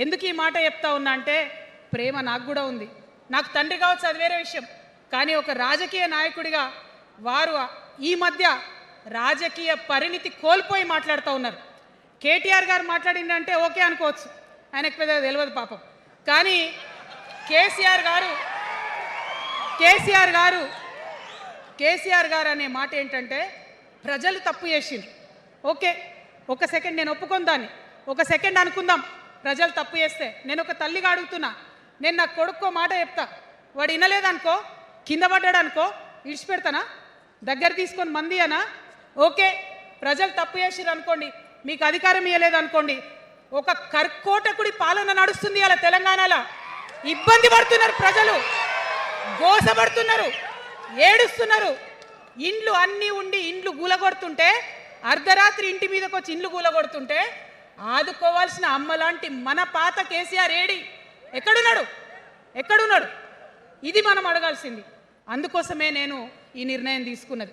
ఎందుకు ఈ మాట చెప్తా ఉన్నా అంటే ప్రేమ నాకు కూడా ఉంది. నాకు తండ్రి కావచ్చు, అది వేరే విషయం. కానీ ఒక రాజకీయ నాయకుడిగా వారు ఈ మధ్య రాజకీయ పరిణితి కోల్పోయి మాట్లాడుతూ ఉన్నారు. కేటీఆర్ గారు మాట్లాడిందంటే ఓకే అనుకోవచ్చు, ఆయనకు పెద్ద తెలియదు పాపం. కానీ కేసీఆర్ గారు అనే మాట ఏంటంటే ప్రజలు తప్పు చేసిండ్రు. ఓకే, ఒక సెకండ్ నేను ఒప్పుకొని దాన్ని ఒక సెకండ్ అనుకుందాం. ప్రజలు తప్పు చేస్తే నేను ఒక తల్లిగా అడుగుతున్నా, నేను నా కొడుక్కో మాట చెప్తా, వాడు వినలేదనుకో, కింద పడ్డాడు అనుకో, ఇడిచిపెడతానా? దగ్గర తీసుకొని మంది అనా? ఓకే, ప్రజలు తప్పు చేసిర్రు అనుకోండి, మీకు అధికారం ఇవ్వలేదు అనుకోండి, ఒక కర్కోటకుడి పాలన నడుస్తుంది అలా తెలంగాణలో. ఇబ్బంది పడుతున్నారు ప్రజలు, గోసపడుతున్నారు, ఏడుస్తున్నారు. ఇండ్లు అన్నీ ఉండి ఇండ్లు గూలగొడుతుంటే, అర్ధరాత్రి ఇంటి మీదకి వచ్చి ఇండ్లు గూలగొడుతుంటే ఆదుకోవాల్సిన అమ్మలాంటి మన పాత కేసీఆర్ ఏడి? ఎక్కడున్నాడు? ఇది మనం అడగాల్సింది. అందుకోసమే నేను ఈ నిర్ణయం తీసుకున్నది.